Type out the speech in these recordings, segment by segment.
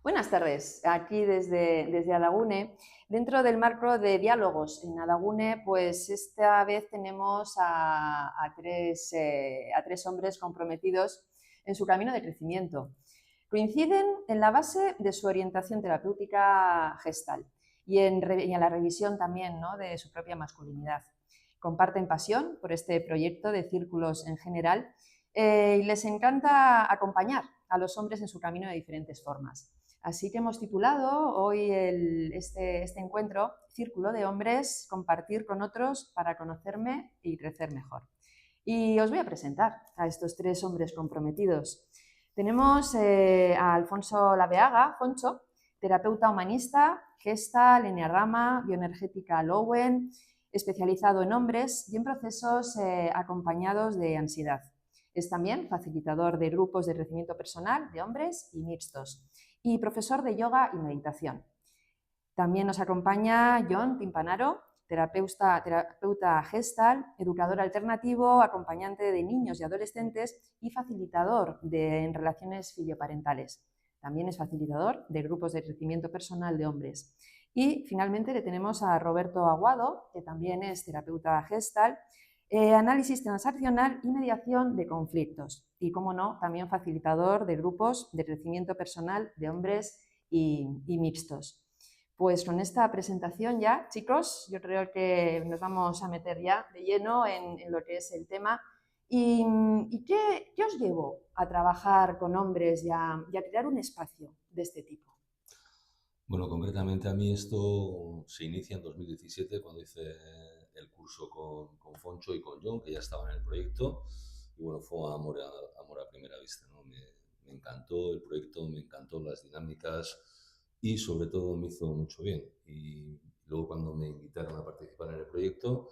Buenas tardes, aquí desde Adagune. Dentro del marco de diálogos en Adagune, pues esta vez tenemos a tres hombres comprometidos en su camino de crecimiento. Coinciden en la base de su orientación terapéutica gestal y en la revisión también, ¿no?, de su propia masculinidad. Comparten pasión por este proyecto de círculos en general y les encanta acompañar a los hombres en su camino de diferentes formas. Así que hemos titulado hoy este encuentro Círculo de Hombres, compartir con otros para conocerme y crecer mejor. Y os voy a presentar a estos tres hombres comprometidos. Tenemos a Alfonso Laveaga, Foncho, terapeuta humanista, gestal, enneagrama, bioenergética Lowen, especializado en hombres y en procesos acompañados de ansiedad. Es también facilitador de grupos de crecimiento personal de hombres y mixtos y profesor de yoga y meditación. También nos acompaña Jon Timpanaro, terapeuta gestal, educador alternativo, acompañante de niños y adolescentes y facilitador en relaciones filioparentales. También es facilitador de grupos de crecimiento personal de hombres. Y finalmente le tenemos a Roberto Aguado, que también es terapeuta gestal, análisis transaccional y mediación de conflictos. Y, como no, también facilitador de grupos de crecimiento personal de hombres y mixtos. Pues con esta presentación ya, chicos, yo creo que nos vamos a meter ya de lleno en lo que es el tema. ¿Y qué os llevó a trabajar con hombres y a crear un espacio de este tipo? Bueno, concretamente a mí esto se inicia en 2017 cuando hice el curso con Foncho y con John, que ya estaban en el proyecto. Y bueno, fue amor a primera vista, ¿no? Me encantó el proyecto, me encantó las dinámicas y sobre todo me hizo mucho bien. Y luego cuando me invitaron a participar en el proyecto,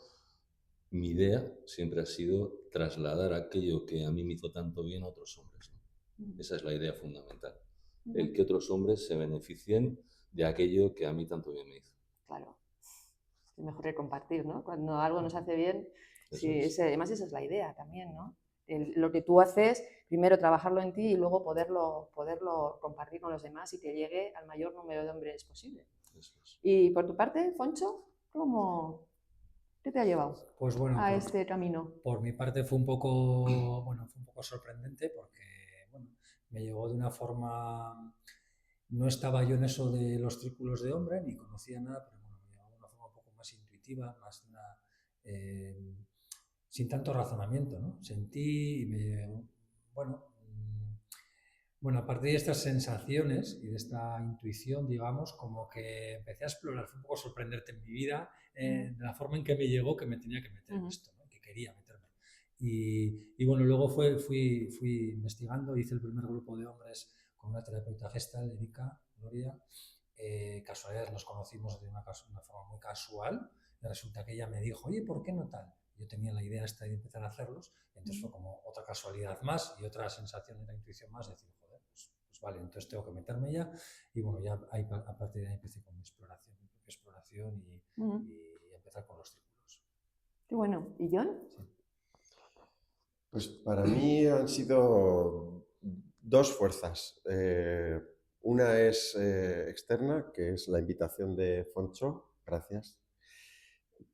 mi idea siempre ha sido trasladar aquello que a mí me hizo tanto bien a otros hombres, ¿no? Esa es la idea fundamental. El que otros hombres se beneficien de aquello que a mí tanto bien me hizo. Claro, es mejor que compartir, ¿no? Cuando algo nos hace bien, Eso sí, es. además esa es la idea también, ¿no? Lo que tú haces, primero trabajarlo en ti y luego poderlo compartir con los demás y que llegue al mayor número de hombres posible. Eso es. Y por tu parte, Foncho, ¿qué te ha llevado Pues bueno, a este camino? por mi parte fue un poco, bueno, fue un poco sorprendente porque, bueno, me llegó de una forma, no estaba yo en eso de los círculos de hombre, ni conocía nada, pero bueno, me llegó de una forma un poco más intuitiva, más eh, sin tanto razonamiento, ¿no? Sentí y bueno, bueno, a partir de estas sensaciones y de esta intuición, digamos, como que empecé a explorar, fue un poco sorprenderte en mi vida, de la forma en que me llegó que me tenía que meter en esto, ¿no? Que quería meterme. Y bueno, luego fui investigando, hice el primer grupo de hombres con una terapeuta gestal, Erika, Gloria. Casualidades, nos conocimos de una forma muy casual. Y resulta que ella me dijo, oye, ¿por qué no tal? Yo tenía la idea esta de empezar a hacerlos, entonces fue como otra casualidad más y otra sensación de la intuición más, de decir, joder, pues vale, entonces tengo que meterme ya. Y bueno, ya ahí, a partir de ahí empecé con mi exploración, mi propia exploración y empezar con los círculos. Qué bueno. ¿Y John? Sí. Pues para mí han sido dos fuerzas. Una es externa, que es la invitación de Foncho, gracias,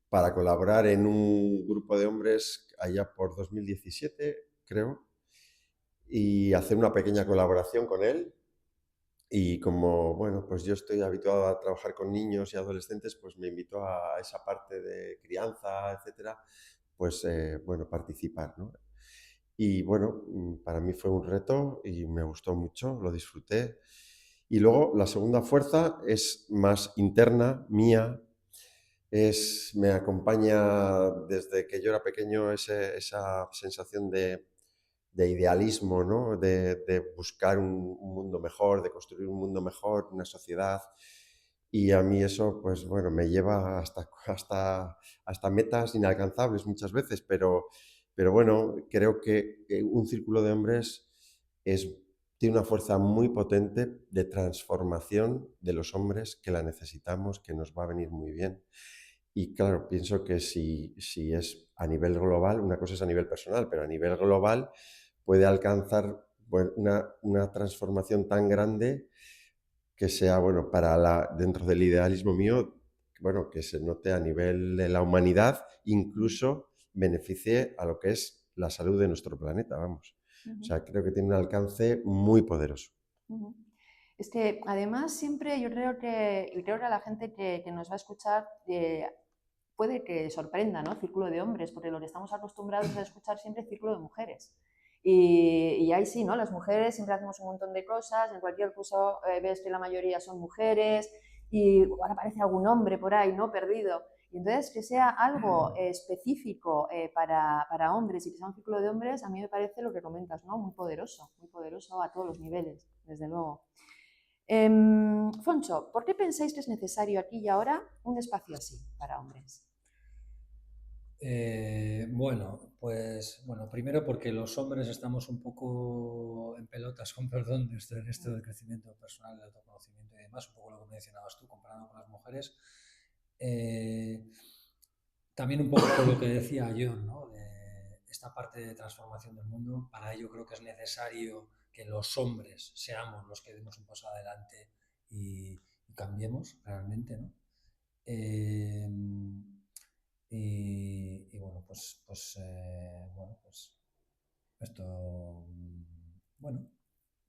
para colaborar en un grupo de hombres allá por 2017, creo, y hacer una pequeña colaboración con él. Y como, bueno, pues yo estoy habituado a trabajar con niños y adolescentes, pues me invitó a esa parte de crianza, etcétera, pues, bueno, participar, ¿no? Y bueno, para mí fue un reto y me gustó mucho, lo disfruté. Y luego la segunda fuerza es más interna, mía, me acompaña desde que yo era pequeño esa sensación de idealismo, ¿no? De buscar un mundo mejor, de construir un mundo mejor, una sociedad. Y a mí eso, pues bueno, me lleva hasta metas inalcanzables muchas veces, pero bueno, creo que un círculo de hombres tiene una fuerza muy potente de transformación de los hombres que la necesitamos, que nos va a venir muy bien. Y claro, pienso que si es a nivel global, una cosa es a nivel personal, pero a nivel global puede alcanzar, bueno, una transformación tan grande que sea, bueno, dentro del idealismo mío, bueno, que se note a nivel de la humanidad, incluso beneficie a lo que es la salud de nuestro planeta, vamos. O sea, creo que tiene un alcance muy poderoso. Es que además siempre yo creo que a la gente que nos va a escuchar puede que sorprenda, ¿no? Círculo de hombres, porque lo que estamos acostumbrados a escuchar siempre es círculo de mujeres. Y ahí sí, ¿no? Las mujeres siempre hacemos un montón de cosas, en cualquier curso ves que la mayoría son mujeres y igual aparece algún hombre por ahí, ¿no? Perdido. Y entonces que sea algo específico para hombres y que sea un círculo de hombres, a mí me parece lo que comentas, ¿no? Muy poderoso a todos los niveles, desde luego. Foncho, ¿por qué pensáis que es necesario aquí y ahora un espacio así para hombres? Bueno, primero porque los hombres estamos un poco en pelotas, con perdón, en esto del crecimiento personal, del autoconocimiento y demás, un poco lo que mencionabas tú, comparado con las mujeres. También un poco por lo que decía John, ¿no? De esta parte de transformación del mundo. Para ello creo que es necesario que los hombres seamos los que demos un paso adelante y cambiemos realmente, ¿no? Y bueno,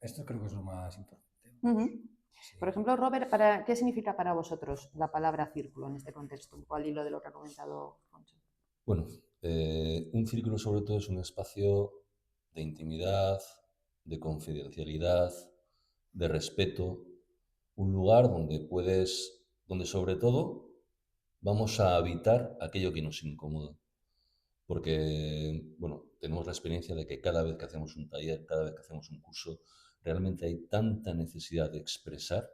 esto creo que es lo más importante. Sí. Por ejemplo, Robert, ¿qué significa para vosotros la palabra círculo en este contexto? Un poco al hilo de lo que ha comentado Foncho. Bueno, un círculo sobre todo es un espacio de intimidad, de confidencialidad, de respeto, un lugar donde sobre todo vamos a evitar aquello que nos incomoda. Porque, bueno, tenemos la experiencia de que cada vez que hacemos un taller, cada vez que hacemos un curso, realmente hay tanta necesidad de expresar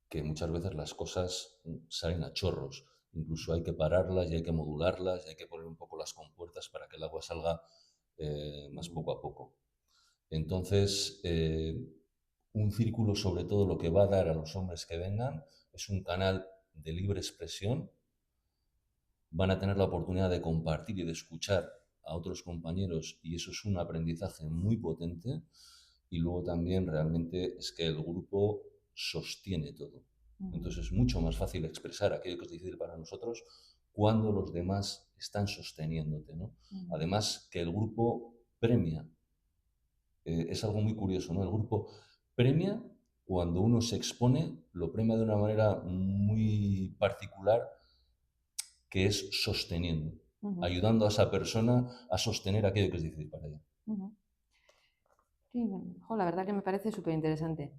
que muchas veces las cosas salen a chorros. Incluso hay que pararlas y hay que modularlas y hay que poner un poco las compuertas para que el agua salga más poco a poco. Entonces, un círculo sobre todo lo que va a dar a los hombres que vengan es un canal de libre expresión. Van a tener la oportunidad de compartir y de escuchar a otros compañeros y eso es un aprendizaje muy potente. Y luego también realmente es que el grupo sostiene todo. Entonces es mucho más fácil expresar aquello que es difícil para nosotros cuando los demás están sosteniéndote, ¿no? Además que el grupo premia. Es algo muy curioso, ¿no? El grupo premia cuando uno se expone, lo premia de una manera muy particular que es sosteniendo, ayudando a esa persona a sostener aquello que es difícil para ella. Sí, la verdad que me parece súper interesante.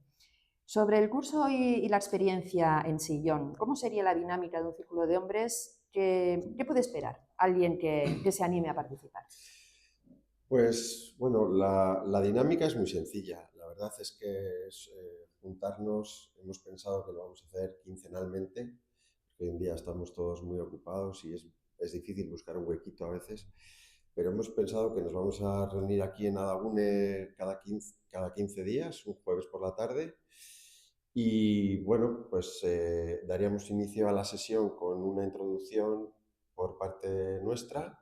Sobre el curso y la experiencia en sí, John, ¿cómo sería la dinámica de un círculo de hombres? ¿Qué puede esperar alguien que se anime a participar? Pues bueno, la dinámica es muy sencilla. La verdad es que es juntarnos, hemos pensado que lo vamos a hacer quincenalmente. Hoy en día estamos todos muy ocupados y es difícil buscar un huequito a veces, pero hemos pensado que nos vamos a reunir aquí en Adagune cada 15 días, un jueves por la tarde. Y bueno, pues daríamos inicio a la sesión con una introducción por parte nuestra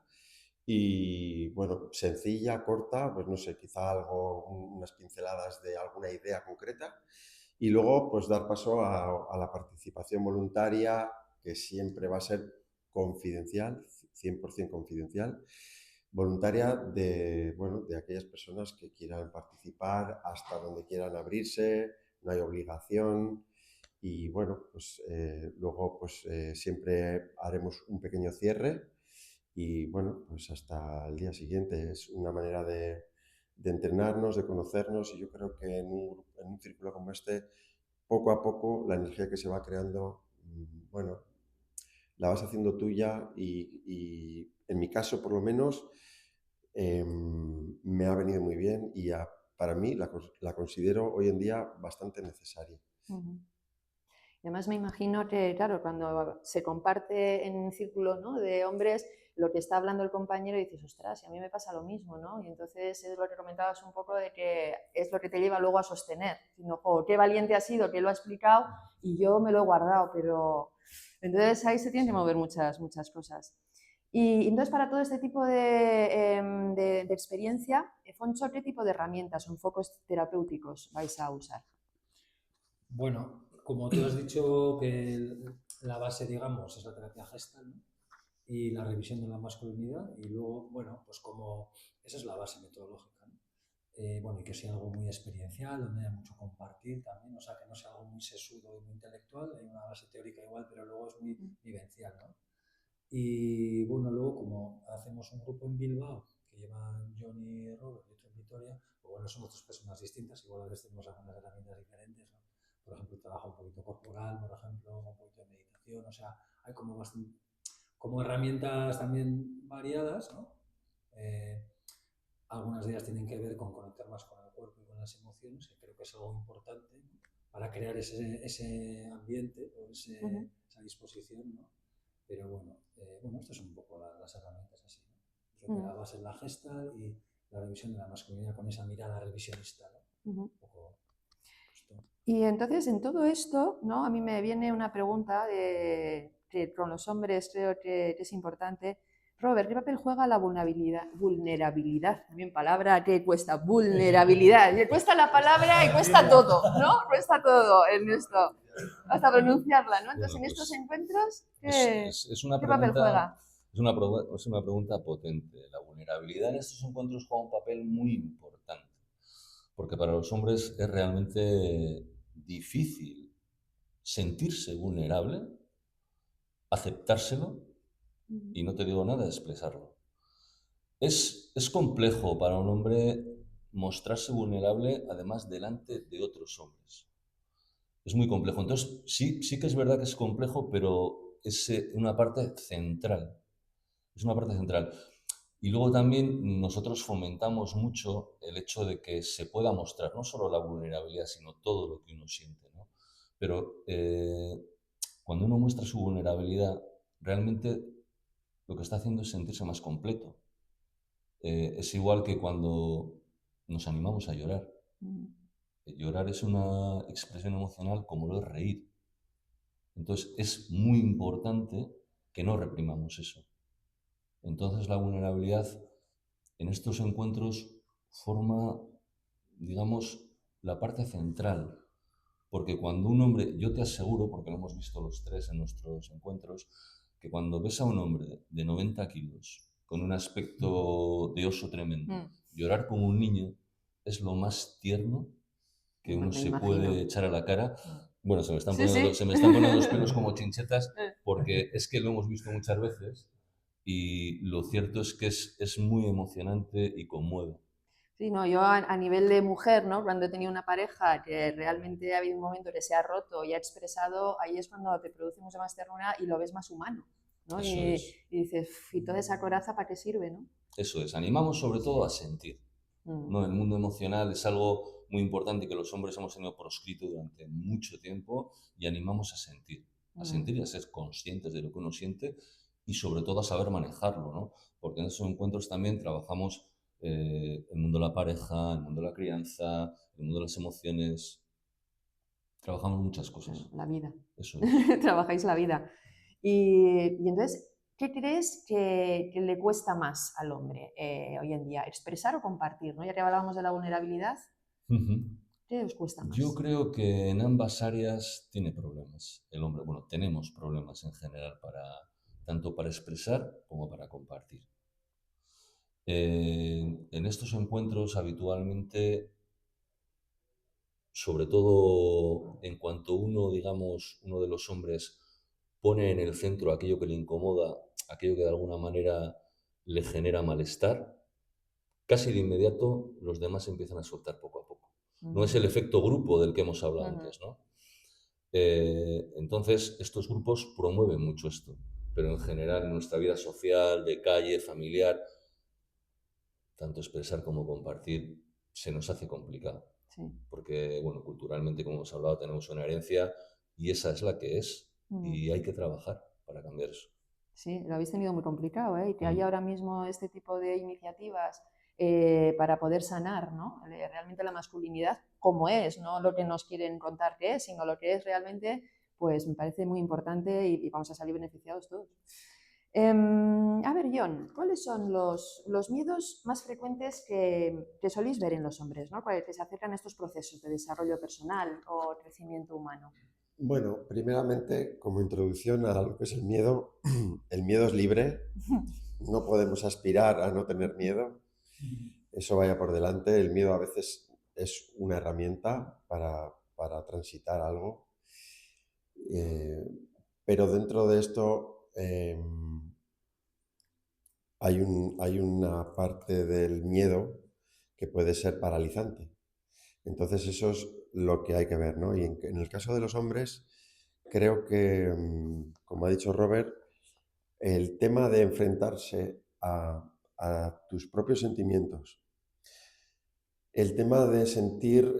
y bueno, sencilla, corta, pues no sé, quizá unas pinceladas de alguna idea concreta y luego pues dar paso a la participación voluntaria que siempre va a ser confidencial, 100% confidencial, voluntaria de aquellas personas que quieran participar hasta donde quieran abrirse, no hay obligación y bueno, pues luego pues siempre haremos un pequeño cierre y bueno, pues hasta el día siguiente es una manera de entrenarnos, de conocernos y yo creo que en un círculo como este, poco a poco la energía que se va creando, bueno, la vas haciendo tuya y en mi caso por lo menos me ha venido muy bien y para mí la considero hoy en día bastante necesaria. Y además me imagino que, claro, cuando se comparte en un círculo, ¿no?, de hombres, lo que está hablando el compañero y dices, ostras, y a mí me pasa lo mismo, ¿no? Y entonces es lo que comentabas un poco de que es lo que te lleva luego a sostener. Sino, oh, qué valiente ha sido, que lo ha explicado y yo me lo he guardado, pero... Entonces ahí se tienen que mover muchas cosas. Y entonces para todo este tipo de experiencia, Foncho, ¿qué tipo de herramientas o enfocos terapéuticos vais a usar? Bueno, como tú has dicho que la base, digamos, es la terapia gestal, ¿no? Y la revisión de la masculinidad, y luego, bueno, pues como esa es la base metodológica, ¿no? Bueno, y que sea algo muy experiencial, donde haya mucho compartir también, o sea, que no sea algo muy sesudo y muy intelectual, hay una base teórica igual, pero luego es muy vivencial, ¿no? Y bueno, luego como hacemos un grupo en Bilbao, que llevan Johnny y Robert y otro en Vitoria, pues bueno, somos dos personas distintas, igual a veces tenemos algunas herramientas diferentes, ¿no? Por ejemplo, trabajo un poquito corporal, por ejemplo, un poquito de meditación, o sea, hay como bastante, como herramientas también variadas, ¿no? Eh, Algunas de ellas tienen que ver con conectar más con el cuerpo y con las emociones, que creo que es algo importante, ¿no? Para crear ese ambiente o esa disposición, ¿no? Pero bueno, bueno, estas son un poco las herramientas así, ¿no? Creo que la base es la gestal y la revisión de la masculinidad con esa mirada revisionista, ¿no? Un poco esto. Y entonces, en todo esto, ¿no? A mí me viene una pregunta que con los hombres creo que es importante. Robert, ¿qué papel juega la vulnerabilidad? También palabra que cuesta, vulnerabilidad. Que cuesta la palabra y cuesta todo, ¿no? Cuesta todo en esto, hasta pronunciarla, ¿no? Entonces, Bueno, en estos pues encuentros, es una ¿qué papel pregunta, juega? es una pregunta potente. La vulnerabilidad en estos encuentros juega un papel muy importante, porque para los hombres es realmente difícil sentirse vulnerable, aceptárselo y no te digo nada de expresarlo. Es complejo para un hombre mostrarse vulnerable además delante de otros hombres. Es muy complejo. Entonces, sí que es verdad que es complejo, pero es una parte central. Es una parte central. Y luego también nosotros fomentamos mucho el hecho de que se pueda mostrar no solo la vulnerabilidad, sino todo lo que uno siente, ¿no? Pero cuando uno muestra su vulnerabilidad, realmente lo que está haciendo es sentirse más completo. Es igual que cuando nos animamos a llorar. Llorar es una expresión emocional como lo es reír. Entonces es muy importante que no reprimamos eso. Entonces la vulnerabilidad en estos encuentros forma, digamos, la parte central. Porque cuando un hombre, yo te aseguro, porque lo hemos visto los tres en nuestros encuentros, que cuando ves a un hombre de 90 kilos, con un aspecto de oso tremendo, llorar como un niño, es lo más tierno que uno Me se imagino. puede echar a la cara. Bueno, Sí, sí. se me están poniendo los pelos como chinchetas, porque es que lo hemos visto muchas veces y lo cierto es que es muy emocionante y conmueve. Sí, no, yo a nivel de mujer, ¿no? Cuando he tenido una pareja que realmente ha habido un momento que se ha roto y ha expresado, ahí es cuando te produce mucha más ternura y lo ves más humano, ¿no? Eso es, Y dices, ¿y toda esa coraza para qué sirve, no? eso es. Animamos sobre todo a sentir. ¿No? El mundo emocional es algo muy importante que los hombres hemos tenido proscrito durante mucho tiempo y animamos a sentir y a ser conscientes de lo que uno siente y sobre todo a saber manejarlo, ¿no? Porque en esos encuentros también trabajamos el mundo de la pareja, el mundo de la crianza, el mundo de las emociones, trabajamos muchas cosas. La vida. Eso es. Trabajáis la vida. Y entonces, ¿qué crees que le cuesta más al hombre hoy en día? ¿Expresar o compartir? ¿No? Ya que hablábamos de la vulnerabilidad, ¿qué os cuesta Yo más? creo que en ambas áreas tiene problemas el hombre. Bueno, tenemos problemas en general tanto para expresar como para compartir. En estos encuentros habitualmente, sobre todo en cuanto uno, digamos, uno de los hombres pone en el centro aquello que le incomoda, aquello que de alguna manera le genera malestar, casi de inmediato los demás empiezan a soltar poco a poco. No es el efecto grupo del que hemos hablado antes, ¿no? Entonces, estos grupos promueven mucho esto, pero en general en nuestra vida social, de calle, familiar, tanto expresar como compartir se nos hace complicado. Sí. Porque, bueno, culturalmente, como hemos hablado, tenemos una herencia y esa es la que es. Y hay que trabajar para cambiar eso. Sí, lo habéis tenido muy complicado, ¿eh? Y que haya ahora mismo este tipo de iniciativas para poder sanar, ¿no? Realmente la masculinidad como es, no lo que nos quieren contar que es, sino lo que es realmente, pues me parece muy importante y vamos a salir beneficiados todos. A ver, John, ¿cuáles son los miedos más frecuentes que soléis ver en los hombres, ¿no? Que se acercan a estos procesos de desarrollo personal o crecimiento humano? Bueno, primeramente, como introducción a lo que es el miedo es libre, no podemos aspirar a no tener miedo, eso vaya por delante, el miedo a veces es una herramienta para transitar algo, eh, pero dentro de esto hay una parte del miedo que puede ser paralizante. Entonces eso es lo que hay que ver, ¿no? Y en el caso de los hombres, creo que, como ha dicho Robert, el tema de enfrentarse a tus propios sentimientos, el tema de sentir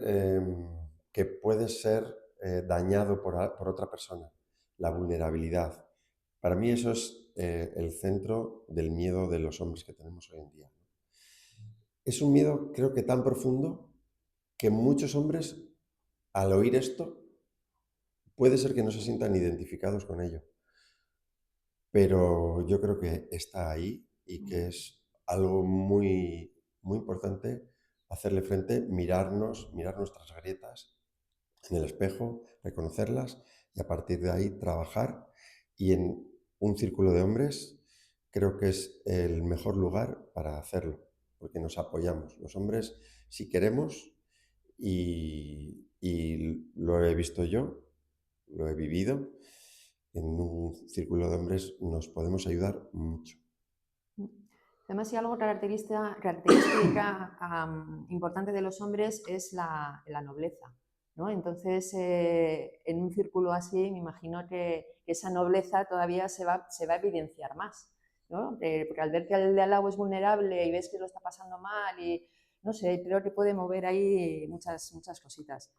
que puedes ser dañado por otra persona, la vulnerabilidad. Para mí eso es el centro del miedo de los hombres que tenemos hoy en día. Es un miedo, creo que tan profundo, que muchos hombres, al oír esto, puede ser que no se sientan identificados con ello, pero yo creo que está ahí y que es algo muy, muy importante hacerle frente, mirar nuestras grietas en el espejo, reconocerlas y a partir de ahí trabajar. Y en un círculo de hombres creo que es el mejor lugar para hacerlo, porque nos apoyamos. Los hombres, si queremos, y lo he visto yo, lo he vivido, en un círculo de hombres nos podemos ayudar mucho. Además, si algo característica importante de los hombres es la nobleza, ¿no? Entonces, en un círculo así, me imagino que esa nobleza todavía se va a evidenciar más, ¿no? Porque al ver que el de al lado es vulnerable y ves que lo está pasando mal y, no sé, creo que puede mover ahí muchas cositas.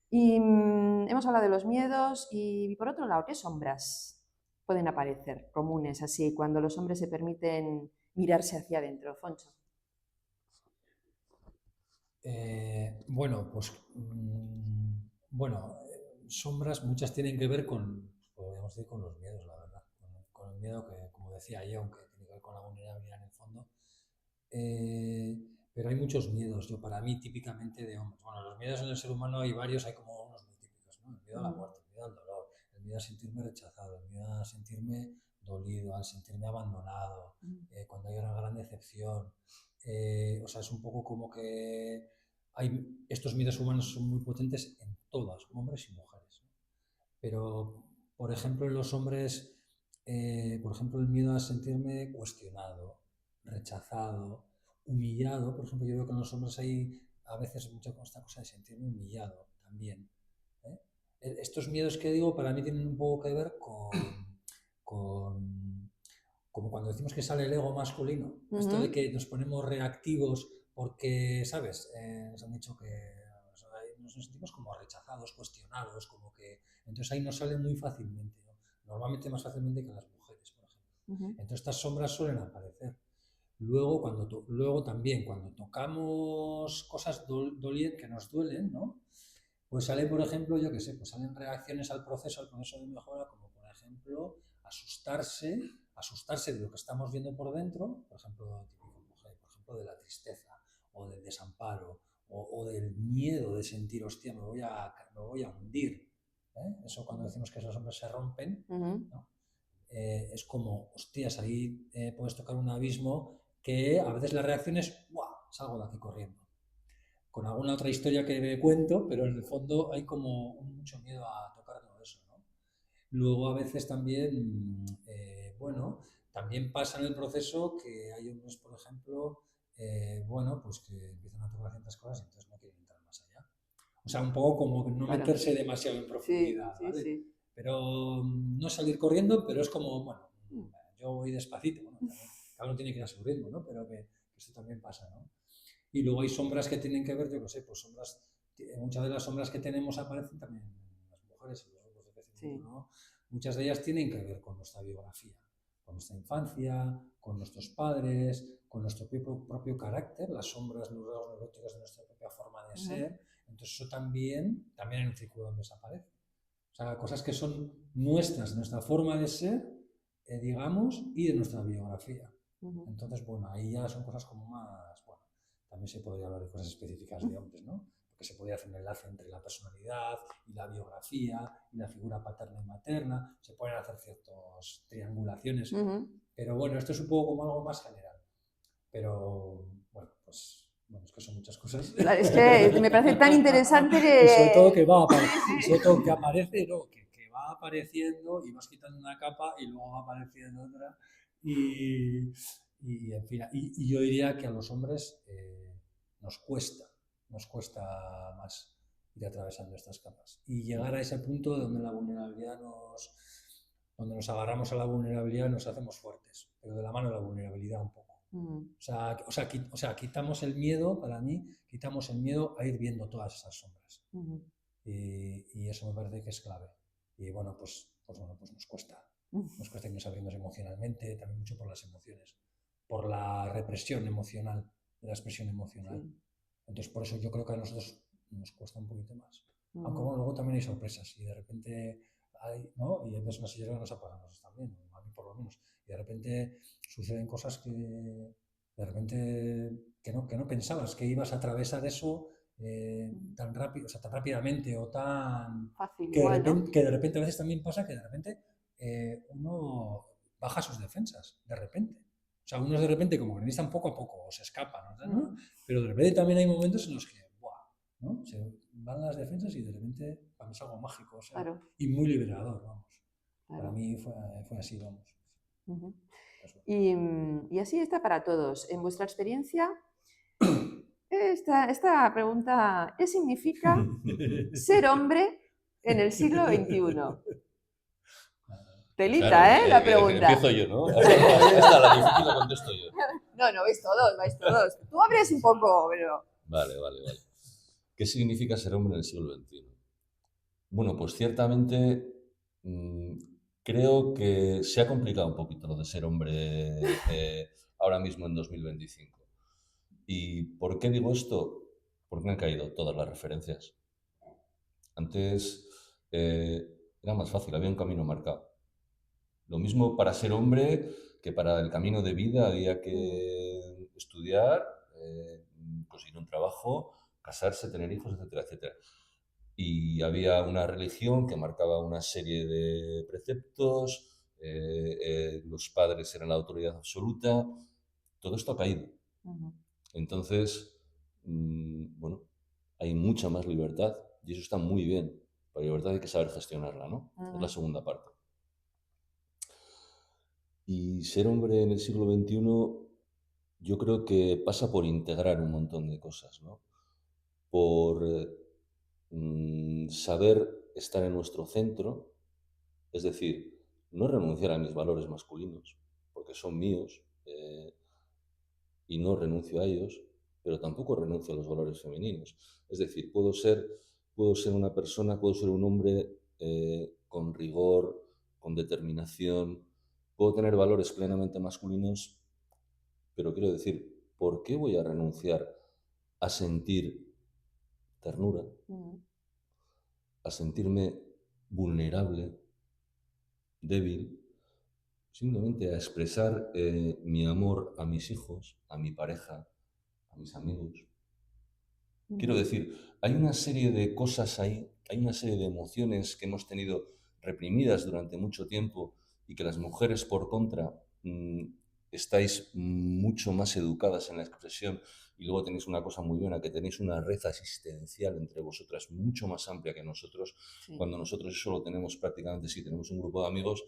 Y hemos hablado de los miedos y, por otro lado, ¿qué sombras pueden aparecer comunes así cuando los hombres se permiten mirarse hacia adentro, Foncho? Bueno, pues sombras muchas tienen que ver podríamos decir, con los miedos, la verdad. Con el miedo que, como decía yo, aunque tiene que ver con la vulnerabilidad en el fondo. Pero hay muchos miedos, yo para mí típicamente de hombres. Bueno, los miedos en el ser humano hay varios, hay como unos muy típicos, ¿no? El miedo a la muerte, el miedo al dolor, el miedo a sentirme rechazado, el miedo a sentirme dolido, al sentirme abandonado, cuando hay una gran decepción. O sea, es un poco como que estos miedos humanos son muy potentes en todas, hombres y mujeres, ¿no? Pero, por ejemplo, en los hombres, por ejemplo, el miedo a sentirme cuestionado, rechazado, humillado. Por ejemplo, yo veo que en los hombres hay a veces mucha esta cosa de sentirme humillado también, ¿eh? Estos miedos que digo para mí tienen un poco que ver con como cuando decimos que sale el ego masculino, esto de que nos ponemos reactivos porque, ¿sabes? Nos han dicho que nos sentimos como rechazados, cuestionados, como que... Entonces ahí nos sale muy fácilmente, ¿no? Normalmente más fácilmente que las mujeres, por ejemplo. Entonces estas sombras suelen aparecer. Luego también, cuando tocamos cosas que nos duelen, ¿no? Pues sale, por ejemplo, yo qué sé, pues salen reacciones al proceso de mejora, como por ejemplo asustarse de lo que estamos viendo por dentro, por ejemplo, típico mujer, por ejemplo, de la tristeza o del desamparo o del miedo de sentir, hostia, me voy a hundir. Eso cuando decimos que esos hombres se rompen, ¿no? Es como, hostias, ahí puedes tocar un abismo que a veces la reacción es, ¡buah! Salgo de aquí corriendo. Con alguna otra historia que me cuento, pero en el fondo hay como mucho miedo a tocar todo eso, ¿no? Luego a veces también, también pasa en el proceso que hay hombres, por ejemplo, pues que empiezan a tocar ciertas cosas y entonces no quieren entrar más allá. O sea, un poco como no Claro. meterse demasiado en profundidad, Sí, ¿vale? sí. Pero no salir corriendo, pero es como, bueno, yo voy despacito, bueno, también, cada uno tiene que ir a su ritmo, ¿no? Pero que eso también pasa, ¿no? Y luego hay sombras que tienen que ver, yo no sé, pues muchas de las sombras que tenemos aparecen también en las mujeres, en los grupos de crecimiento, ¿no? Muchas de ellas tienen que ver con nuestra biografía, con nuestra infancia, con nuestros padres, con nuestro propio carácter, las sombras neuróticas de nuestra propia forma de ser. Entonces eso también en el círculo donde desaparece. O sea, cosas que son nuestra forma de ser, digamos, y de nuestra biografía. Ujú. Entonces, bueno, ahí ya son cosas como más, bueno, también se podría hablar de cosas específicas de hombres, ¿no? Porque se podría hacer un enlace entre la personalidad y la biografía y la figura paterna y materna, se pueden hacer ciertas triangulaciones, Ujú. pero bueno, esto es un poco como algo más general. Pero bueno, pues bueno, es que son muchas cosas. Claro, es que me parece tan interesante Y sobre todo que que... va Sí, sobre sí. todo que aparece, no, que va apareciendo y vas quitando una capa y luego va apareciendo otra. Y, y en fin, y yo diría que a los hombres nos cuesta más ir atravesando estas capas. Y llegar a ese punto donde la vulnerabilidad donde nos agarramos a la vulnerabilidad nos hacemos fuertes, pero de la mano de la vulnerabilidad un poco. Mm. O sea, quitamos el miedo, para mí, quitamos el miedo a ir viendo todas esas sombras. Ujú. Y eso me parece que es clave. Y bueno, pues nos cuesta irnos abriéndose emocionalmente, también mucho por las emociones, por la represión emocional, de la expresión emocional. Sí. Entonces, por eso yo creo que a nosotros nos cuesta un poquito más. Aunque Ujú. bueno, luego también hay sorpresas y de repente hay, ¿no? Y entonces nos llega nos apagan nosotros también, a mí por lo menos. Y de repente suceden cosas que de repente que no pensabas que ibas a atravesar eso tan rápido, o sea, tan rápidamente o tan Fácil igual, ¿no? que de repente a veces también pasa que de repente uno baja sus defensas, de repente. O sea, unos de repente como que necesitan poco a poco o se escapan, ¿no? Mm. Pero de repente también hay momentos en los que, ¡buah! ¿No? Se van las defensas y de repente para mí es algo mágico, o sea, Claro, y muy liberador, vamos. Para claro. mí fue así, vamos. Ujú. Eso. Y así está para todos. En vuestra experiencia, esta pregunta, ¿qué significa ser hombre en el siglo XXI? Claro, Telita, ¿eh? La empiezo pregunta. yo, ¿no? Esta, la difícil la contesto yo. No, no, vais todos, vais todos. Tú abres un poco, pero... Vale, vale, vale. ¿Qué significa ser hombre en el siglo XXI? Bueno, pues ciertamente mm, creo que se ha complicado un poquito lo de ser hombre ahora mismo en 2025. ¿Y por qué digo esto? Porque me han caído todas las referencias. Antes era más fácil, había un camino marcado. Lo mismo para ser hombre que para el camino de vida, había que estudiar, conseguir un trabajo, casarse, tener hijos, etcétera, etcétera. Y había una religión que marcaba una serie de preceptos, los padres eran la autoridad absoluta, todo esto ha caído. Ujú. Entonces, bueno, hay mucha más libertad y eso está muy bien. Pero la libertad hay que saber gestionarla, ¿no? Es la Ujú. segunda parte. Y ser hombre en el siglo XXI yo creo que pasa por integrar un montón de cosas, ¿no? Por saber estar en nuestro centro, es decir, no renunciar a mis valores masculinos, porque son míos y no renuncio a ellos, pero tampoco renuncio a los valores femeninos. Es decir, puedo ser una persona, puedo ser un hombre con rigor, con determinación, puedo tener valores plenamente masculinos, pero quiero decir, ¿por qué voy a renunciar a sentir ternura, Ujú. a sentirme vulnerable, débil, simplemente a expresar mi amor a mis hijos, a mi pareja, a mis amigos? Quiero Ujú. decir, hay una serie de cosas ahí, hay una serie de emociones que hemos tenido reprimidas durante mucho tiempo y que las mujeres, por contra, estáis mucho más educadas en la expresión y luego tenéis una cosa muy buena, que tenéis una red asistencial entre vosotras mucho más amplia que nosotros, Sí. cuando nosotros eso lo tenemos prácticamente, sí, tenemos un grupo de amigos,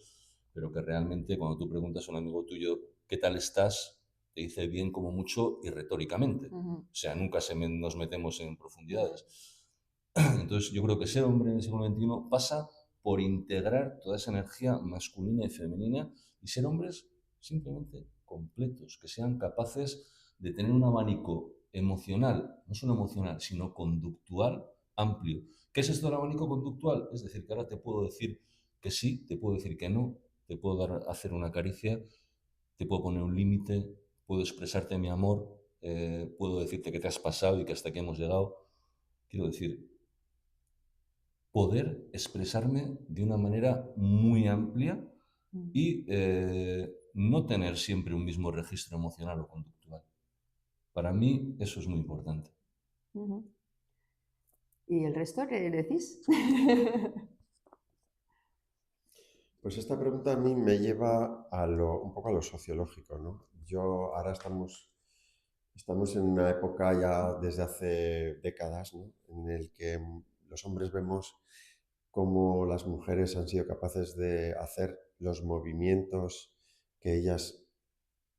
pero que realmente cuando tú preguntas a un amigo tuyo, ¿qué tal estás?, te dice bien como mucho y retóricamente. Ujú. O sea, nunca nos metemos en Ujú. profundidades. Entonces, yo creo que ser hombre en el siglo XXI pasa por integrar toda esa energía masculina y femenina y ser hombres simplemente completos, que sean capaces de tener un abanico emocional, no solo emocional, sino conductual amplio. ¿Qué es esto del abanico conductual? Es decir, que ahora te puedo decir que sí, te puedo decir que no, te puedo hacer una caricia, te puedo poner un límite, puedo expresarte mi amor, puedo decirte que te has pasado y que hasta aquí hemos llegado. Quiero decir, poder expresarme de una manera muy amplia y no tener siempre un mismo registro emocional o conductual. Para mí eso es muy importante. ¿Y el resto qué decís? Pues esta pregunta a mí me lleva un poco a lo sociológico, ¿no? Ahora estamos en una época ya desde hace décadas, ¿no? En el que los hombres vemos cómo las mujeres han sido capaces de hacer los movimientos que ellas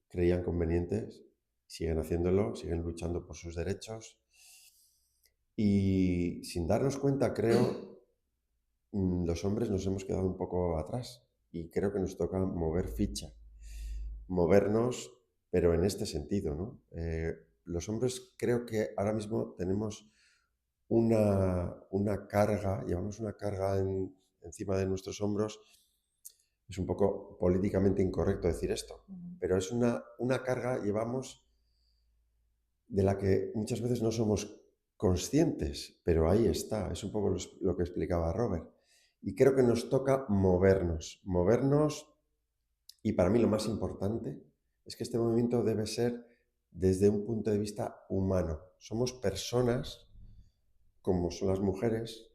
creían convenientes, siguen haciéndolo, siguen luchando por sus derechos y sin darnos cuenta, creo, los hombres nos hemos quedado un poco atrás y creo que nos toca mover ficha, movernos, pero en este sentido, ¿no? Los hombres creo que ahora mismo tenemos una carga, llevamos una carga encima de nuestros hombros. Es un poco políticamente incorrecto decir esto, pero es una carga llevamos de la que muchas veces no somos conscientes, pero ahí está, es un poco lo que explicaba Robert. Y creo que nos toca movernos, y para mí lo más importante es que este movimiento debe ser desde un punto de vista humano. Somos personas, como son las mujeres,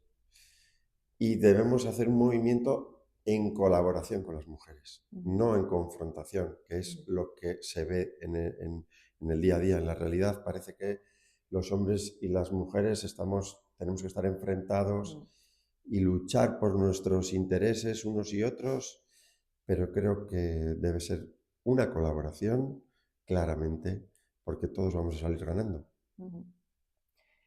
y debemos hacer un movimiento en colaboración con las mujeres, no en confrontación, que es lo que se ve en el día a día. En la realidad parece que los hombres y las mujeres tenemos que estar enfrentados y luchar por nuestros intereses unos y otros, pero creo que debe ser una colaboración, claramente, porque todos vamos a salir ganando.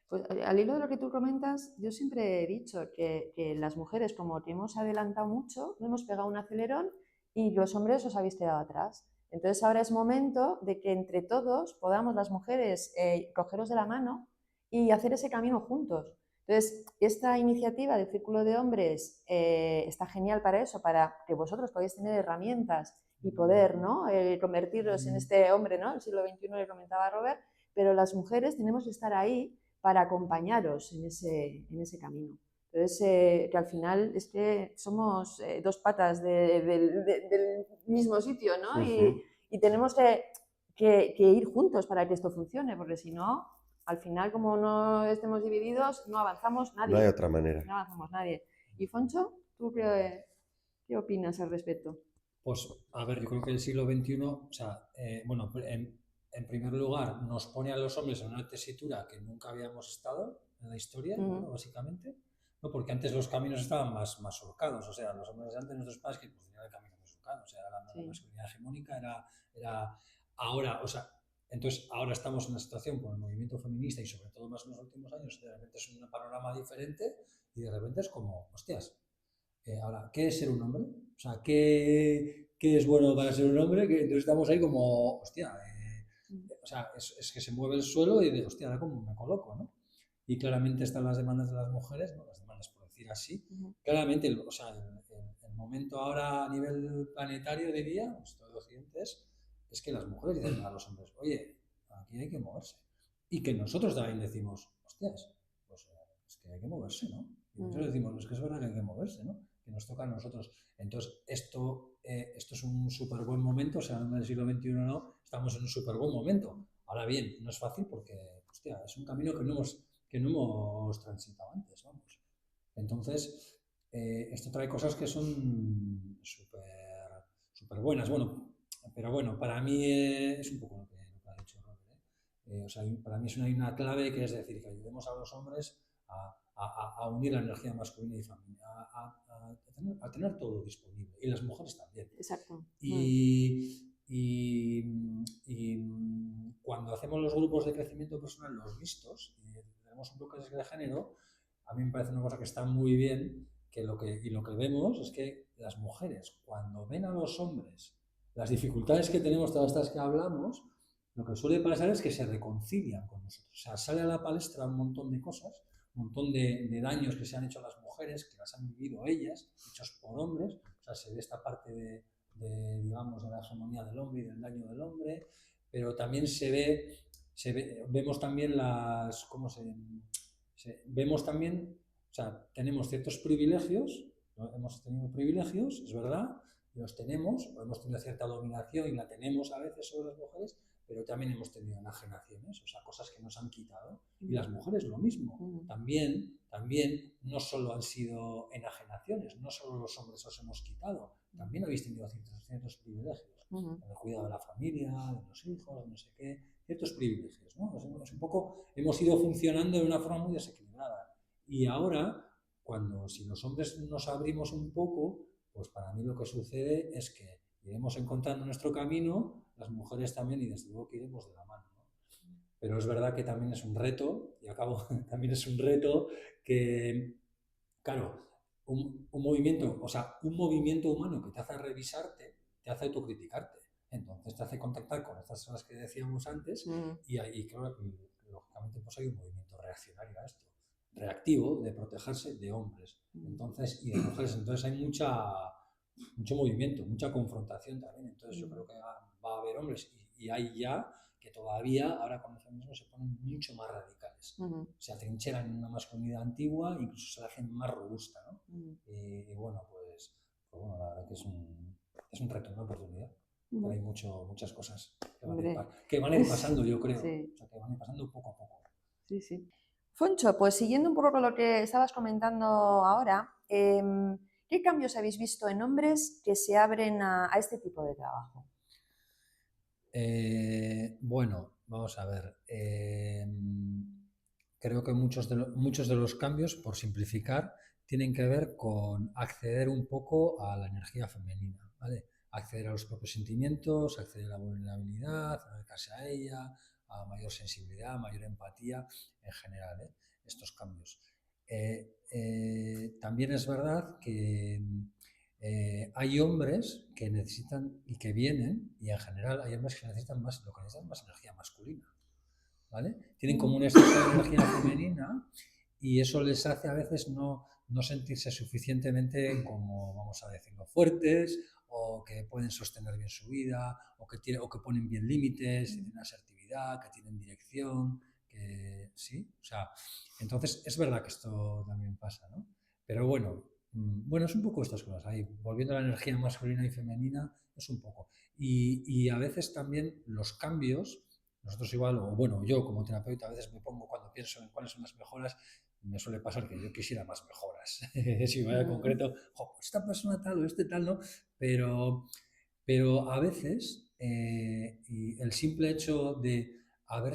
Pues al hilo de lo que tú comentas, yo siempre he dicho que las mujeres, como que hemos adelantado mucho, hemos pegado un acelerón y los hombres os habéis quedado atrás. Entonces ahora es momento de que entre todos podamos las mujeres cogeros de la mano y hacer ese camino juntos. Entonces, esta iniciativa del Círculo de Hombres está genial para eso, para que vosotros podáis tener herramientas y poder, ¿no? Convertiros en este hombre, ¿no? El siglo XXI, le comentaba Robert, pero las mujeres tenemos que estar ahí para acompañaros en ese camino. Entonces, que al final es que somos dos patas del mismo sitio, ¿no? Y tenemos que ir juntos para que esto funcione, porque si no, al final, como no estemos divididos, no avanzamos nadie. No hay otra manera. No avanzamos nadie. Y Foncho, ¿tú qué opinas al respecto? Pues, a ver, yo creo que el siglo XXI, o sea, bueno, en primer lugar, nos pone a los hombres en una tesitura que nunca habíamos estado en la historia, ¿no? Básicamente, ¿no? Porque antes los caminos estaban más surcados, o sea, los hombres de antes, nuestros padres, que pues tenían el camino más surcado, o sea, la masculinidad hegemónica era ahora, o sea, entonces ahora estamos en una situación con el movimiento feminista y sobre todo más en los últimos años, de repente es un panorama diferente y de repente es como, hostias, ahora, ¿qué es ser un hombre? O sea, ¿qué es bueno para ser un hombre? Que entonces estamos ahí como, hostia, o sea, es que se mueve el suelo y digo, hostia, ahora cómo me coloco, ¿no? Y claramente están las demandas de las mujeres, ¿no? Las demandas, por decir así. Claramente, o sea, el momento ahora a nivel planetario, diría, pues todo el occidente es que las mujeres dicen a los hombres, oye, aquí hay que moverse. Y que nosotros también decimos, hostias, pues es que hay que moverse, ¿no? Y nosotros decimos, es que es verdad que hay que moverse, ¿no? Que nos toca a nosotros. Entonces, esto es un súper buen momento, o sea, en el siglo XXI no, estamos en un súper buen momento. Ahora bien, no es fácil porque, hostia, es un camino que no hemos transitado antes, vamos. Entonces, esto trae cosas que son súper buenas. Bueno, pero bueno, para mí es un poco lo que ha dicho Robert. O sea, para mí hay una clave que es decir, que ayudemos a los hombres a unir la energía masculina y femenina, a tener todo disponible. Y las mujeres también. Exacto. Y cuando hacemos los grupos de crecimiento personal, los listos, y tenemos un bloque de género, a mí me parece una cosa que está muy bien, y lo que vemos es que las mujeres, cuando ven a los hombres las dificultades que tenemos, todas estas que hablamos, lo que suele pasar es que se reconcilian con nosotros. O sea, sale a la palestra un montón de cosas, un montón de daños que se han hecho a las mujeres, que las han vivido ellas, hechos por hombres. O sea, se ve esta parte digamos, de la hegemonía del hombre y del daño del hombre, pero también vemos también vemos también, o sea, tenemos ciertos privilegios, ¿no? Hemos tenido privilegios, es verdad, los tenemos, o hemos tenido cierta dominación y la tenemos a veces sobre las mujeres, pero también hemos tenido enajenaciones, o sea, cosas que nos han quitado. Y las mujeres lo mismo. También no solo han sido enajenaciones, no solo los hombres os hemos quitado, también habéis tenido ciertos privilegios. En el cuidado de la familia, de los hijos, de no sé qué, ciertos privilegios, ¿no? Es un poco, hemos ido funcionando de una forma muy desequilibrada. Y ahora, si los hombres nos abrimos un poco, pues para mí lo que sucede es que iremos encontrando nuestro camino, las mujeres también, y desde luego que iremos de la mano, ¿no? Pero es verdad que también es un reto, y acabo, también es un reto que, claro, un movimiento, o sea, un movimiento humano que te hace revisarte, te hace autocriticarte. Entonces te hace contactar con estas cosas que decíamos antes y creo que lógicamente pues hay un movimiento reaccionario a esto, reactivo, de protegerse de hombres, entonces, y de mujeres. Entonces hay mucho movimiento, mucha confrontación también. Entonces yo creo que va a haber hombres y hay ya que todavía ahora con el feminismo se ponen mucho más radicales. Se atrincheran en una masculinidad antigua, incluso se la hacen más robusta, ¿no? Y bueno, pues bueno, la verdad que es un reto, una oportunidad. Pero hay muchas cosas que van a ir pasando, yo creo. Sí. O sea, que van a ir pasando poco a poco. Sí, sí. Foncho, pues siguiendo un poco con lo que estabas comentando ahora, ¿qué cambios habéis visto en hombres que se abren a este tipo de trabajo? Bueno, vamos a ver. Creo que muchos de los cambios, por simplificar, tienen que ver con acceder un poco a la energía femenina, ¿vale? Acceder a los propios sentimientos, acceder a la vulnerabilidad, acercarse a ella, a mayor sensibilidad, mayor empatía en general, ¿eh? Estos cambios. También es verdad que hay hombres que necesitan y que vienen, y en general hay hombres que necesitan más energía masculina, ¿vale? Tienen como un exceso de energía femenina y eso les hace a veces no sentirse suficientemente, como vamos a decirlo, fuertes, o que pueden sostener bien su vida, o que ponen bien límites, que tienen asertividad, que tienen dirección, sí, o sea, entonces es verdad que esto también pasa, ¿no? Pero bueno, es un poco estas cosas, ahí, volviendo a la energía masculina y femenina, es un poco. Y a veces también los cambios, nosotros igual, o bueno, yo como terapeuta a veces me pongo, cuando pienso en cuáles son las mejoras, me suele pasar que yo quisiera más mejoras. Si me voy a concreto, pues esta persona tal o este tal, ¿no? Pero a veces y el simple hecho de haber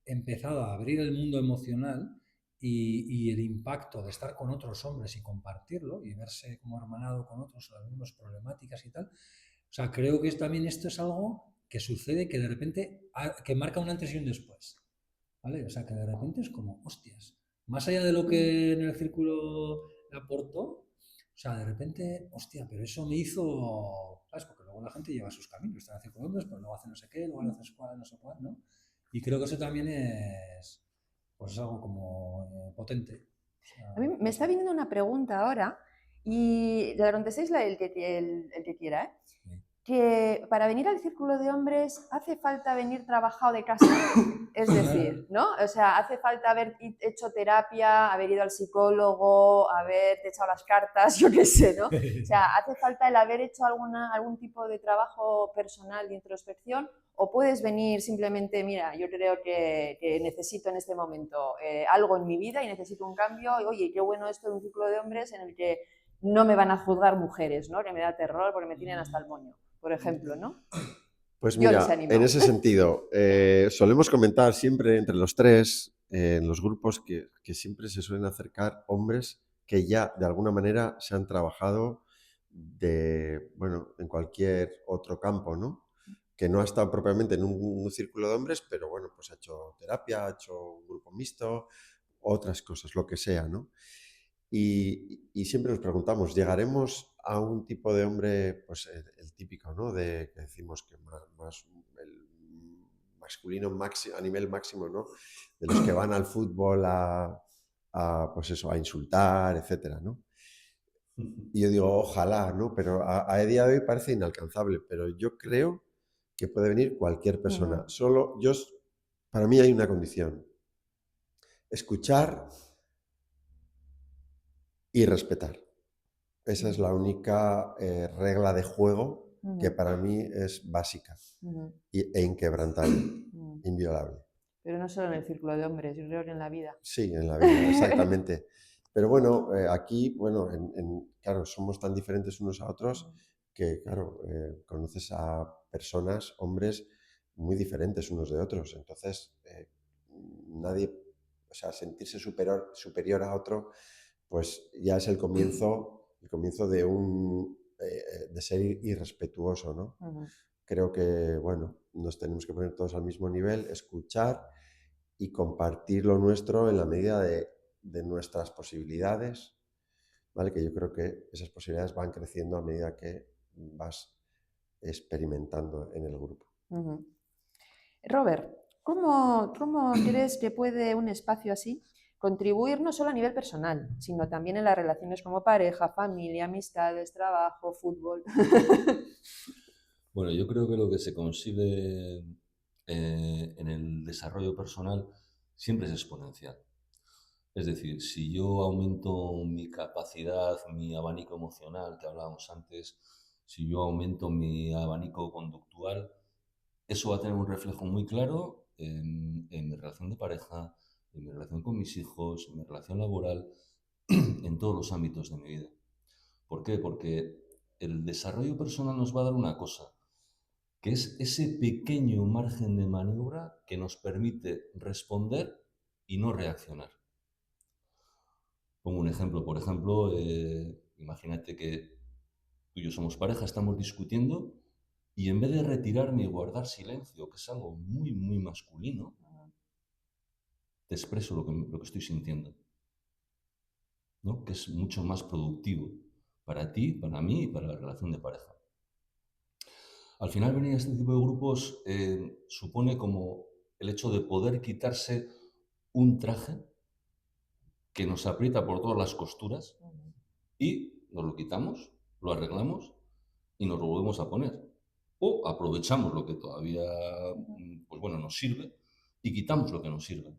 empezado a abrir el mundo emocional y el impacto de estar con otros hombres y compartirlo y verse como hermanado con otros en las mismas problemáticas y tal, o sea, creo que también esto es algo que sucede que de repente, que marca un antes y un después, ¿vale? O sea, que de repente es como, hostias, más allá de lo que en el círculo le aportó, o sea, de repente, hostia, pero eso me hizo, ¿sabes? Porque luego la gente lleva sus caminos, está en el círculo de hombres, pero luego hace no sé qué, luego hace cuál, no sé cuál, ¿no? Y creo que eso también pues es algo como potente. O sea, a mí me está viniendo una pregunta ahora y la contestéis el que quiera, ¿eh? Sí. Que para venir al círculo de hombres hace falta venir trabajado de casa, es decir, ¿no? O sea, hace falta haber hecho terapia, haber ido al psicólogo, haberte echado las cartas, yo qué sé, ¿no? O sea, hace falta el haber hecho algún tipo de trabajo personal de introspección, o puedes venir simplemente, mira, yo creo que necesito en este momento algo en mi vida y necesito un cambio, y oye, qué bueno esto de un círculo de hombres en el que no me van a juzgar mujeres, ¿no? Que me da terror porque me tienen hasta el moño, por ejemplo, ¿no? Pues mira, en ese sentido, solemos comentar siempre entre los tres, en los grupos, que siempre se suelen acercar hombres que ya de alguna manera se han trabajado en cualquier otro campo, ¿no? Que no ha estado propiamente en un círculo de hombres, pero bueno, pues ha hecho terapia, ha hecho un grupo mixto, otras cosas, lo que sea, ¿no? Y siempre nos preguntamos, ¿llegaremos a un tipo de hombre, pues el típico, ¿no? Que decimos que más el masculino a nivel máximo, ¿no? De los que van al fútbol pues eso, a insultar, etcétera, ¿no? Y yo digo, ojalá, ¿no? Pero a día de hoy parece inalcanzable, pero yo creo que puede venir cualquier persona. Solo para mí hay una condición: escuchar y respetar. Esa es la única regla de juego que Ujú, para mí es básica ujú, e inquebrantable, ujú. inviolable. Pero no solo en el círculo de hombres, yo creo que en la vida. Sí, en la vida, exactamente. Pero bueno, aquí, bueno, claro, somos tan diferentes unos a otros que, claro, conoces a personas, hombres, muy diferentes unos de otros. Entonces, nadie, o sea, sentirse superior a otro, pues ya es el comienzo de ser irrespetuoso, ¿no? Ujú, Creo que, bueno, nos tenemos que poner todos al mismo nivel, escuchar y compartir lo nuestro en la medida de nuestras posibilidades, ¿vale? Que yo creo que esas posibilidades van creciendo a medida que vas experimentando en el grupo. ujú. Robert, ¿cómo crees que puede un espacio así contribuir no solo a nivel personal, sino también en las relaciones como pareja, familia, amistades, trabajo, fútbol? Bueno, yo creo que lo que se consigue en el desarrollo personal siempre es exponencial. Es decir, si yo aumento mi capacidad, mi abanico emocional, que hablábamos antes, si yo aumento mi abanico conductual, eso va a tener un reflejo muy claro en mi relación de pareja, en mi relación con mis hijos, en mi relación laboral, en todos los ámbitos de mi vida. ¿Por qué? Porque el desarrollo personal nos va a dar una cosa, que es ese pequeño margen de maniobra que nos permite responder y no reaccionar. Pongo un ejemplo, por ejemplo, imagínate que tú y yo somos pareja, estamos discutiendo y en vez de retirarme y guardar silencio, que es algo muy, muy masculino, te expreso lo que estoy sintiendo, ¿no? Que es mucho más productivo para ti, para mí y para la relación de pareja. Al final venir a este tipo de grupos supone como el hecho de poder quitarse un traje que nos aprieta por todas las costuras y nos lo quitamos, lo arreglamos y nos lo volvemos a poner. O aprovechamos lo que todavía pues bueno, nos sirve y quitamos lo que nos sirve,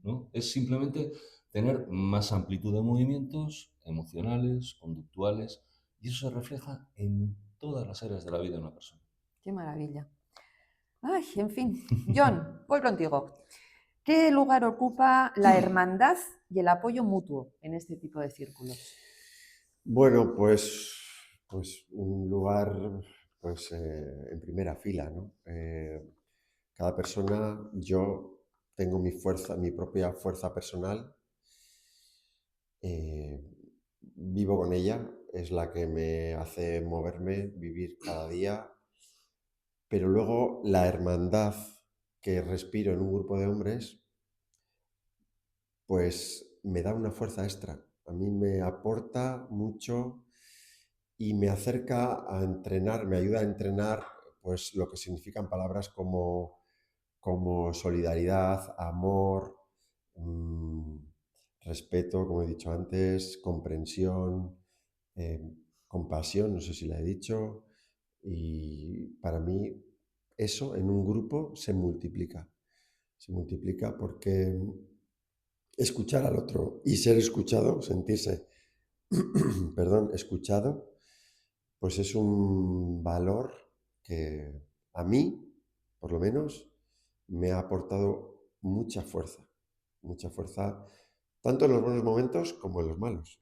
¿no? Es simplemente tener más amplitud de movimientos emocionales, conductuales, y eso se refleja en todas las áreas de la vida de una persona. Qué maravilla. Ay, en fin. John, voy contigo. ¿Qué lugar ocupa la hermandad y el apoyo mutuo en este tipo de círculos? Bueno, pues un lugar pues, en primera fila, ¿no? Cada persona, yo tengo mi fuerza, mi propia fuerza personal, eh, vivo con ella, es la que me hace moverme, vivir cada día, pero luego la hermandad que respiro en un grupo de hombres, pues me da una fuerza extra. A mí me aporta mucho y me acerca a entrenar, me ayuda a entrenar pues lo que significan palabras como solidaridad, amor, mm, respeto, como he dicho antes, comprensión, eh, compasión, no sé si la he dicho, y para mí eso en un grupo se multiplica porque escuchar al otro y ser escuchado, sentirse, perdón, escuchado, pues es un valor que a mí, por lo menos, me ha aportado mucha fuerza, tanto en los buenos momentos como en los malos.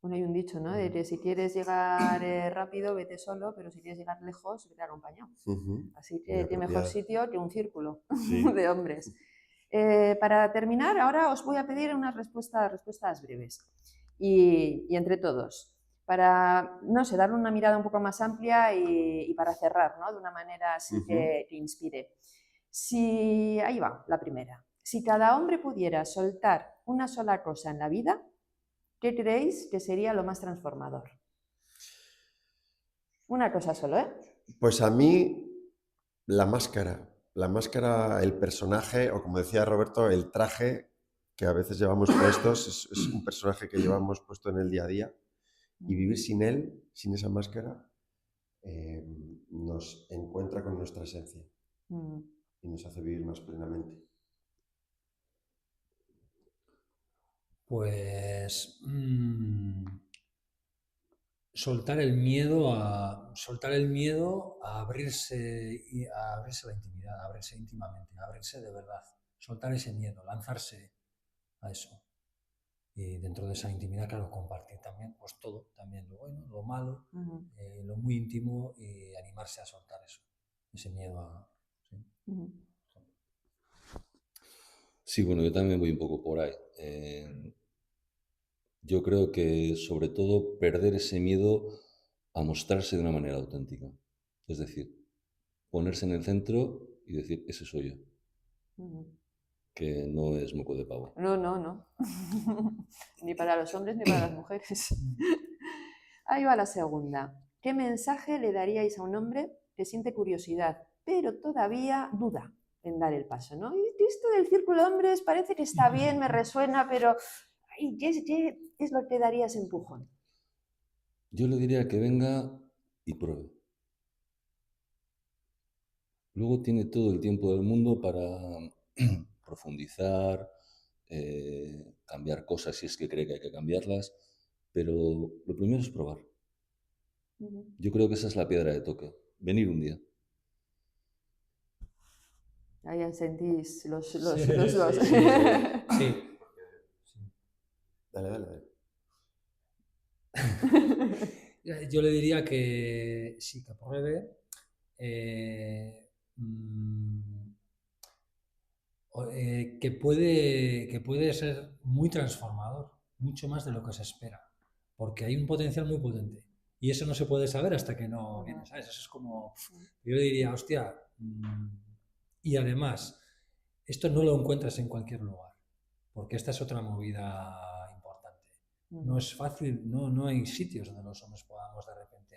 Bueno, hay un dicho, ¿no? De que si quieres llegar rápido, vete solo, pero si quieres llegar lejos, vete acompañado. Ujú, Así muy que qué mejor apropiado. sitio que un círculo Sí. de hombres. Para terminar, ahora os voy a pedir unas respuestas breves. Y entre todos, para, no sé, darle una mirada un poco más amplia y para cerrar, ¿no? De una manera así Ujú. que inspire. Si, ahí va, la primera. Si cada hombre pudiera soltar una sola cosa en la vida, ¿qué creéis que sería lo más transformador? Una cosa solo, ¿eh? Pues a mí, la máscara, el personaje, o como decía Roberto, el traje que a veces llevamos puestos, es un personaje que llevamos puesto en el día a día, y vivir sin él, sin esa máscara, eh, nos encuentra con nuestra esencia Mm, y nos hace vivir más plenamente. Pues Pues soltar el miedo a abrirse a la intimidad, a abrirse íntimamente, a abrirse de verdad, soltar ese miedo, lanzarse a eso. Y dentro de esa intimidad, claro, compartir también, pues todo, también lo bueno, lo malo, lo muy íntimo, y animarse a soltar eso, ese miedo a... ¿sí? Sí, bueno, yo también voy un poco por ahí. Yo creo que sobre todo perder ese miedo a mostrarse de una manera auténtica. Es decir, ponerse en el centro y decir, ese soy yo, que no es moco de pavo. No, no, no. Ni para los hombres ni para las mujeres. Ahí va la segunda. ¿Qué mensaje le daríais a un hombre que siente curiosidad, pero todavía duda en dar el paso, ¿no? Y esto del círculo de hombres parece que está bien, me resuena, pero ay, ¿qué es lo que darías empujón? Yo le diría que venga y pruebe. Luego tiene todo el tiempo del mundo para profundizar, cambiar cosas si es que cree que hay que cambiarlas, pero lo primero es probar. Yo creo que esa es la piedra de toque. Venir un día. Ahí sentís los Sí, dos. sí. Dale. Yo le diría que sí, que pruebe. Que puede ser muy transformador, mucho más de lo que se espera, porque hay un potencial muy potente y eso no se puede saber hasta que no viene, ¿sabes? Eso es como, yo diría, hostia, y además, esto no lo encuentras en cualquier lugar, porque esta es otra movida importante. No es fácil, no hay sitios donde los hombres podamos de repente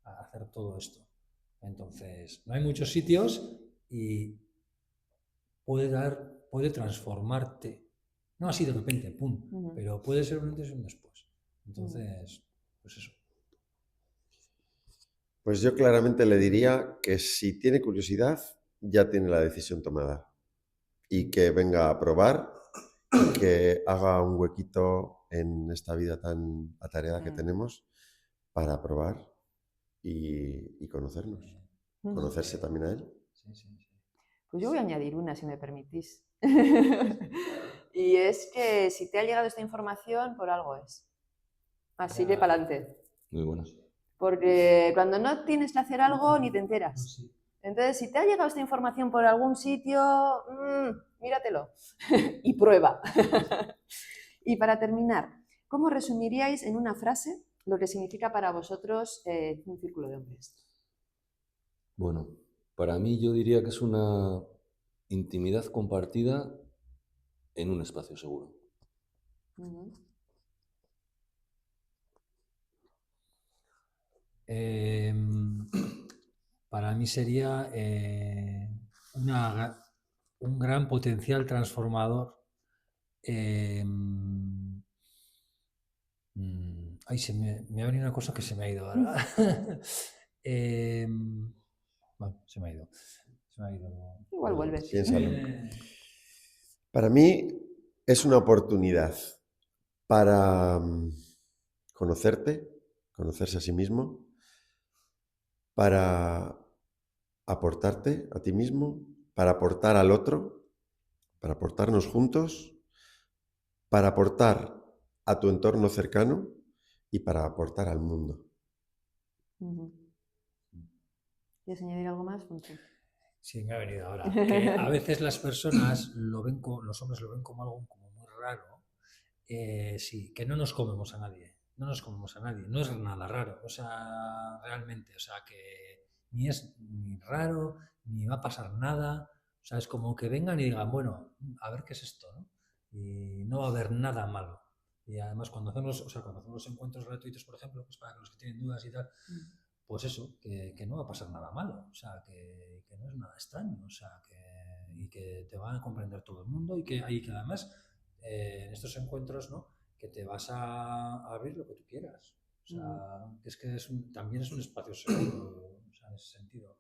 hacer todo esto. Entonces, no hay muchos sitios y puede transformarte. No así de repente, pum, pero puede ser un antes y un después. Entonces, pues eso. Pues yo claramente le diría que si tiene curiosidad, ya tiene la decisión tomada. Y que venga a probar, que haga un huequito en esta vida tan atareada que tenemos para probar y conocernos. Conocerse también a él. Sí. Pues yo voy a añadir una, si me permitís. Y es que si te ha llegado esta información, por algo es. Así que para adelante. Muy buenas. Porque cuando no tienes que hacer algo, ni te enteras. Entonces, si te ha llegado esta información por algún sitio, míratelo y prueba. Y para terminar, ¿cómo resumiríais en una frase lo que significa para vosotros un círculo de hombres? Bueno, para mí yo diría que es una intimidad compartida en un espacio seguro. Para mí sería un gran potencial transformador. Ay, me ha venido una cosa que se me ha ido ahora. Bueno, se me ha ido. Igual vuelve. Piénsalo. Para mí es una oportunidad para conocerse a sí mismo, para aportarte a ti mismo, para aportar al otro, para aportarnos juntos, para aportar a tu entorno cercano y para aportar al mundo. ¿Quieres añadir algo más, Foncho? Sí, me ha venido ahora. Que a veces las personas los hombres lo ven como algo como muy raro. Sí, que no nos comemos a nadie. No nos comemos a nadie. No es nada raro. O sea, realmente. O sea, que ni es ni raro, ni va a pasar nada. O sea, es como que vengan y digan, bueno, a ver qué es esto, ¿no? Y no va a haber nada malo. Y además cuando hacemos los encuentros gratuitos, por ejemplo, pues para los que tienen dudas y tal, pues eso, que no va a pasar nada malo, o sea, que no es nada extraño, o sea, y que te van a comprender todo el mundo y que además en estos encuentros, ¿no? Que te vas a abrir lo que tú quieras, o sea, que también es un espacio seguro, o sea, en ese sentido.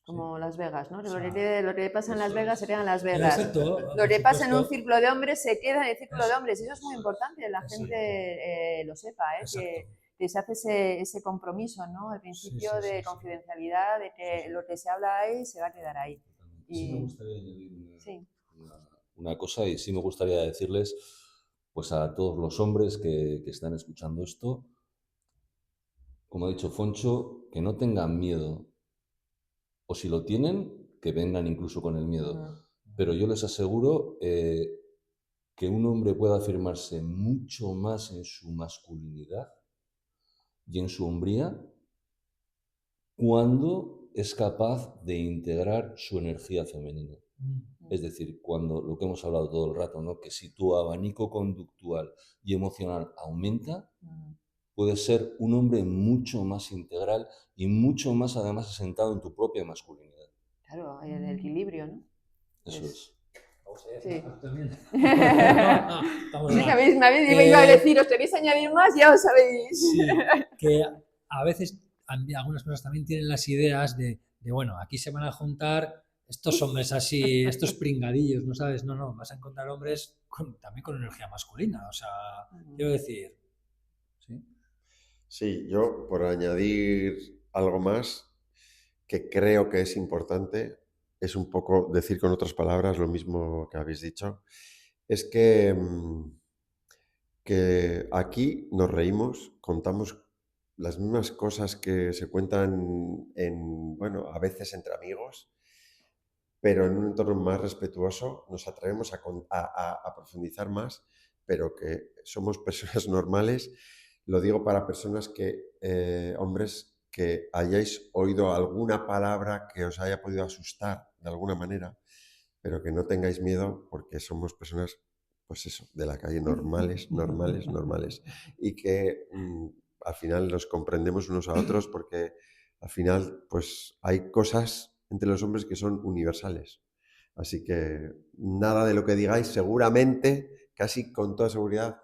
Como Las Vegas, ¿no? O sea, lo que pasa en Las eso Vegas es. serían Las Vegas. Exacto, Lo por que pasa en un supuesto. círculo de hombres se queda en el círculo de Eso, hombres y eso es muy eso es. importante, que la Exacto. gente lo sepa, Exacto. que se hace ese compromiso, ¿no? El Sí, principio sí, de sí, sí. confidencialidad, de que Sí, sí. lo que se habla ahí se va a quedar ahí. Totalmente. Sí me Y gustaría añadir sí, una cosa y sí me gustaría decirles pues a todos los hombres que están escuchando esto, como ha dicho Foncho, que no tengan miedo o si lo tienen, que vengan incluso con el miedo. ujú, Pero yo les aseguro que un hombre puede afirmarse mucho más en su masculinidad y en su hombría cuando es capaz de integrar su energía femenina. Es decir, cuando lo que hemos hablado todo el rato, ¿no? Que si tu abanico conductual y emocional aumenta, ujú. puedes ser un hombre mucho más integral y mucho más además asentado en tu propia masculinidad. Claro, el equilibrio, ¿no? Eso es. Sí. También. Estamos Sí, a- me habéis iba a Eh, decir, os queréis añadir más, ya os sabéis. Sí, que a veces algunas personas también tienen las ideas de, bueno, aquí se van a juntar estos hombres así, estos pringadillos, ¿no sabes? No, no, vas a encontrar hombres también con energía masculina, o sea, quiero decir, ¿sí? Sí, yo por añadir algo más que creo que es importante, es un poco decir con otras palabras lo mismo que habéis dicho, es que aquí nos reímos, contamos las mismas cosas que se cuentan bueno, a veces entre amigos, pero en un entorno más respetuoso nos atrevemos a profundizar más, pero que somos personas normales. Lo digo para personas hombres, que hayáis oído alguna palabra que os haya podido asustar de alguna manera, pero que no tengáis miedo porque somos personas, pues eso, de la calle, normales, normales, normales. Y que al final nos comprendemos unos a otros porque al final, pues hay cosas entre los hombres que son universales. Así que nada de lo que digáis, seguramente, casi con toda seguridad,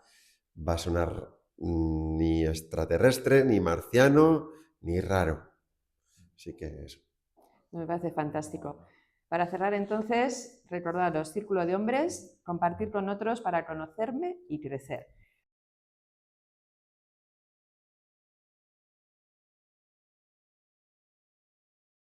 va a sonar ni extraterrestre, ni marciano, ni raro. Así que eso. Me parece fantástico. Para cerrar entonces, recordaros, círculo de hombres, compartir con otros para conocerme y crecer.